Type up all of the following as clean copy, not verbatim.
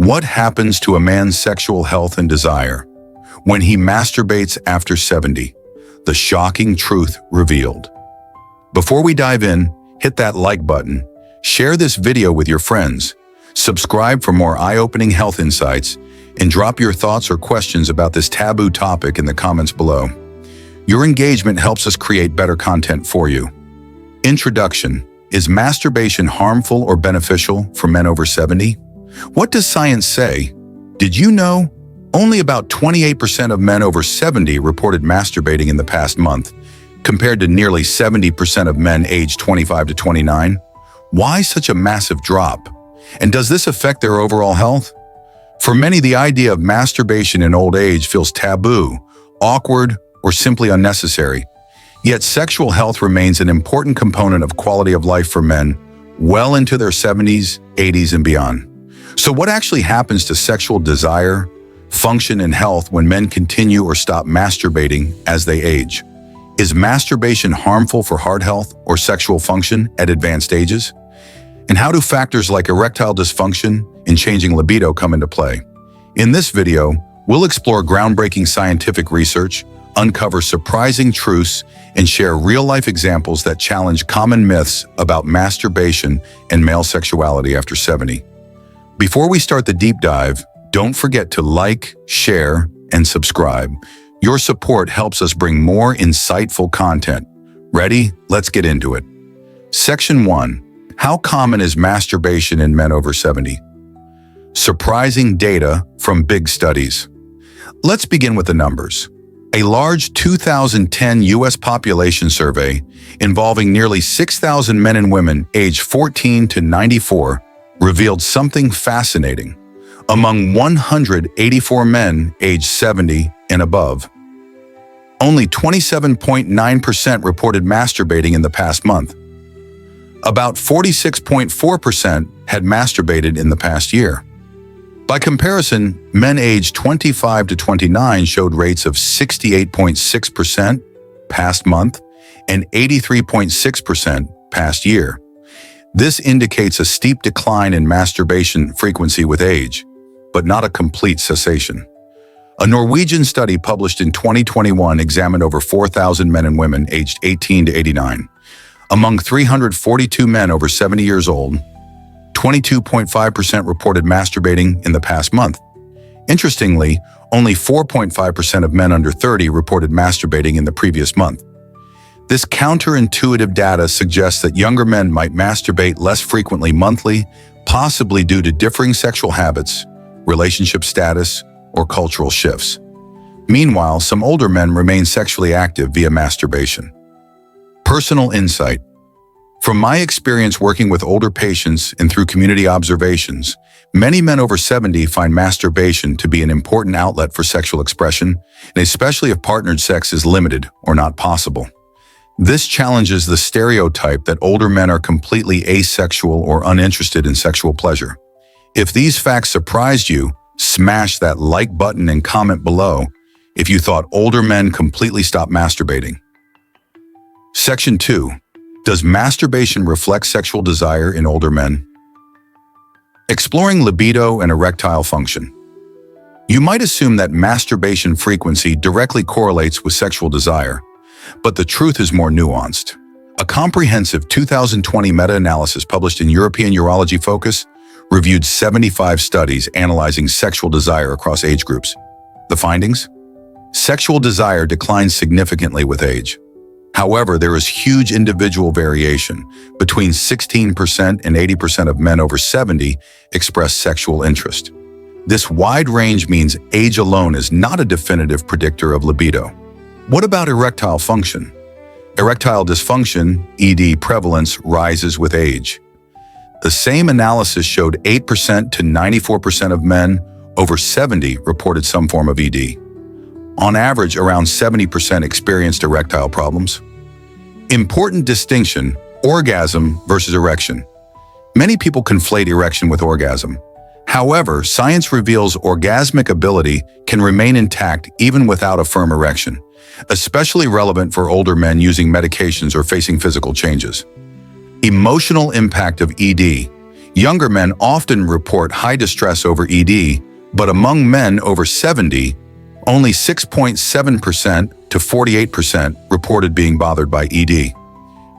What happens to a man's sexual health and desire when he masturbates after 70? The shocking truth revealed. Before we dive in, hit that like button, share this video with your friends, subscribe for more eye-opening health insights, and drop your thoughts or questions about this taboo topic in the comments below. Your engagement helps us create better content for you. Introduction. Is masturbation harmful or beneficial for men over 70? What does science say? Did you know? Only about 28% of men over 70 reported masturbating in the past month, compared to nearly 70% of men aged 25 to 29. Why such a massive drop? And does this affect their overall health? For many, the idea of masturbation in old age feels taboo, awkward, or simply unnecessary. Yet sexual health remains an important component of quality of life for men well into their 70s, 80s, and beyond. So what actually happens to sexual desire, function, and health when men continue or stop masturbating as they age? Is masturbation harmful for heart health or sexual function at advanced ages? And how do factors like erectile dysfunction and changing libido come into play? In this video, we'll explore groundbreaking scientific research, uncover surprising truths, and share real-life examples that challenge common myths about masturbation and male sexuality after 70. Before we start the deep dive, don't forget to like, share, and subscribe. Your support helps us bring more insightful content. Ready? Let's get into it. Section 1. How common is masturbation in men over 70? Surprising data from big studies. Let's begin with the numbers. A large 2010 U.S. population survey involving nearly 6,000 men and women aged 14 to 94 revealed something fascinating. Among 184 men aged 70 and above, only 27.9% reported masturbating in the past month. About 46.4% had masturbated in the past year. By comparison, men aged 25 to 29 showed rates of 68.6% past month and 83.6% past year. This indicates a steep decline in masturbation frequency with age, but not a complete cessation. A Norwegian study published in 2021 examined over 4,000 men and women aged 18 to 89. Among 342 men over 70 years old, 22.5% reported masturbating in the past month. Interestingly, only 4.5% of men under 30 reported masturbating in the previous month. This counterintuitive data suggests that younger men might masturbate less frequently monthly, possibly due to differing sexual habits, relationship status, or cultural shifts. Meanwhile, some older men remain sexually active via masturbation. Personal insight. From my experience working with older patients and through community observations, many men over 70 find masturbation to be an important outlet for sexual expression, and especially if partnered sex is limited or not possible. This challenges the stereotype that older men are completely asexual or uninterested in sexual pleasure. If these facts surprised you, smash that like button and comment below if you thought older men completely stopped masturbating. Section 2. Does masturbation reflect sexual desire in older men? Exploring libido and erectile function. You might assume that masturbation frequency directly correlates with sexual desire, but the truth is more nuanced. A comprehensive 2020 meta-analysis published in European Urology Focus reviewed 75 studies analyzing sexual desire across age groups. The findings? Sexual desire declines significantly with age. However, there is huge individual variation. Between 16% and 80% of men over 70 express sexual interest. This wide range means age alone is not a definitive predictor of libido. What about erectile function? Erectile dysfunction, ED prevalence, rises with age. The same analysis showed 8% to 94% of men over 70 reported some form of ED. On average, around 70% experienced erectile problems. Important distinction: orgasm versus erection. Many people conflate erection with orgasm. However, science reveals orgasmic ability can remain intact even without a firm erection, especially relevant for older men using medications or facing physical changes. Emotional impact of ED. Younger men often report high distress over ED, but among men over 70, only 6.7% to 48% reported being bothered by ED.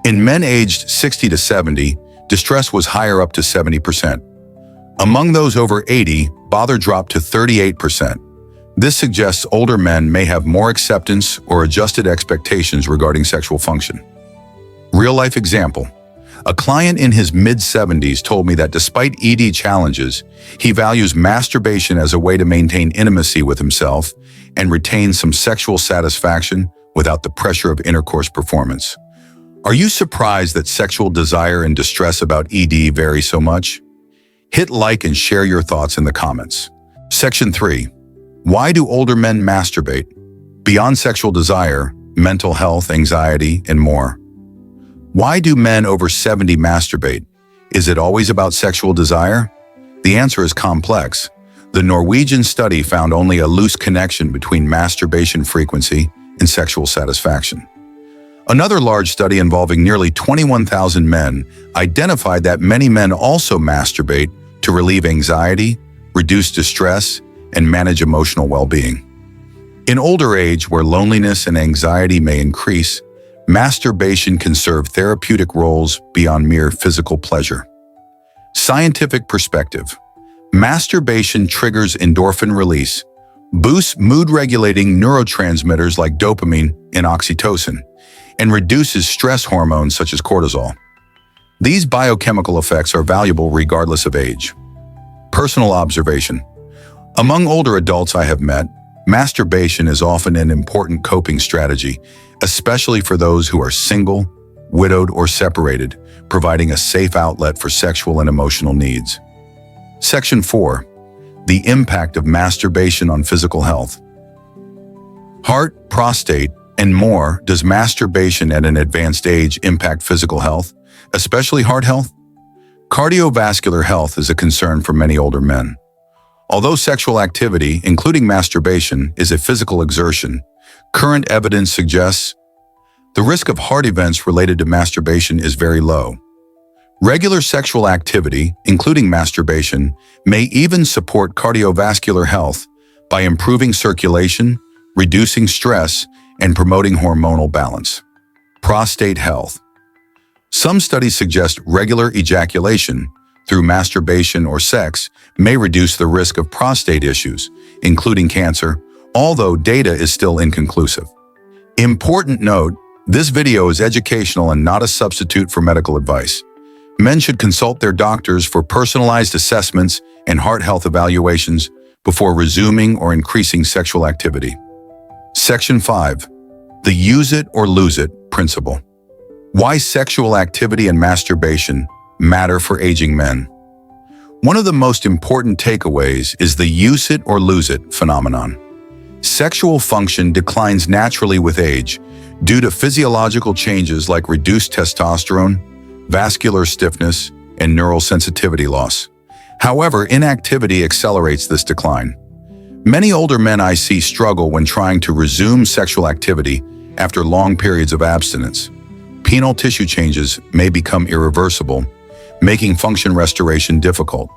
In men aged 60 to 70, distress was higher, up to 70%. Among those over 80, bother dropped to 38%. This suggests older men may have more acceptance or adjusted expectations regarding sexual function. Real-life example. A client in his mid-70s told me that despite ED challenges, he values masturbation as a way to maintain intimacy with himself and retain some sexual satisfaction without the pressure of intercourse performance. Are you surprised that sexual desire and distress about ED vary so much? Hit like and share your thoughts in the comments. Section 3. Why do older men masturbate? Beyond sexual desire, mental health, anxiety, and more. Why do men over 70 masturbate? Is it always about sexual desire? The answer is complex. The Norwegian study found only a loose connection between masturbation frequency and sexual satisfaction. Another large study involving nearly 21,000 men identified that many men also masturbate to relieve anxiety, reduce distress, and manage emotional well-being. In older age, where loneliness and anxiety may increase, masturbation can serve therapeutic roles beyond mere physical pleasure. Scientific perspective. Masturbation triggers endorphin release, boosts mood-regulating neurotransmitters like dopamine and oxytocin, and reduces stress hormones such as cortisol. These biochemical effects are valuable regardless of age. Personal observation. Among older adults I have met, masturbation is often an important coping strategy, especially for those who are single, widowed, or separated, providing a safe outlet for sexual and emotional needs. Section 4. The impact of masturbation on physical health. Heart, prostate, and more. Does masturbation at an advanced age impact physical health, especially heart health? Cardiovascular health is a concern for many older men. Although sexual activity, including masturbation, is a physical exertion, current evidence suggests the risk of heart events related to masturbation is very low. Regular sexual activity, including masturbation, may even support cardiovascular health by improving circulation, reducing stress, and promoting hormonal balance. Prostate health. Some studies suggest regular ejaculation through masturbation or sex may reduce the risk of prostate issues, including cancer, although data is still inconclusive. Important note, this video is educational and not a substitute for medical advice. Men should consult their doctors for personalized assessments and heart health evaluations before resuming or increasing sexual activity. Section 5. The use it or lose it principle. Why sexual activity and masturbation matter for aging men. One of the most important takeaways is the use it or lose it phenomenon. Sexual function declines naturally with age due to physiological changes like reduced testosterone, vascular stiffness, and neural sensitivity loss. However, inactivity accelerates this decline. Many older men I see struggle when trying to resume sexual activity after long periods of abstinence. Penile tissue changes may become irreversible, making function restoration difficult.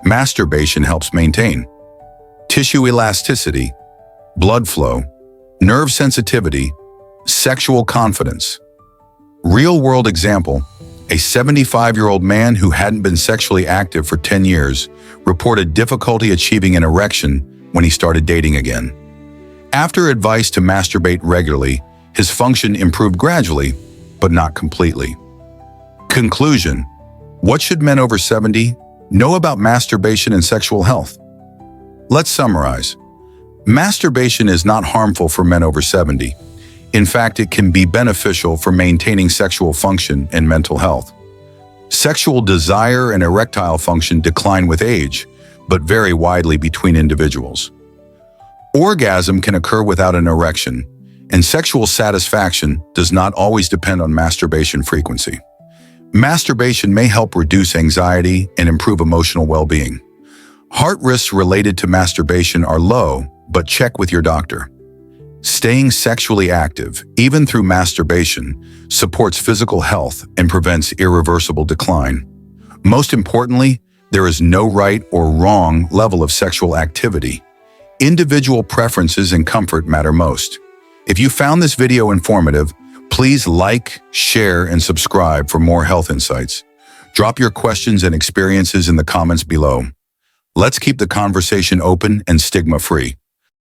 Masturbation helps maintain tissue elasticity, blood flow, nerve sensitivity, sexual confidence. Real-world example, a 75-year-old man who hadn't been sexually active for 10 years reported difficulty achieving an erection when he started dating again. After advice to masturbate regularly, his function improved gradually, but not completely. Conclusion. What should men over 70 know about masturbation and sexual health? Let's summarize. Masturbation is not harmful for men over 70. In fact, it can be beneficial for maintaining sexual function and mental health. Sexual desire and erectile function decline with age, but vary widely between individuals. Orgasm can occur without an erection, and sexual satisfaction does not always depend on masturbation frequency. Masturbation may help reduce anxiety and improve emotional well-being. Heart risks related to masturbation are low, but check with your doctor. Staying sexually active, even through masturbation, supports physical health and prevents irreversible decline. Most importantly, there is no right or wrong level of sexual activity. Individual preferences and comfort matter most. If you found this video informative, please like, share, and subscribe for more health insights. Drop your questions and experiences in the comments below. Let's keep the conversation open and stigma-free.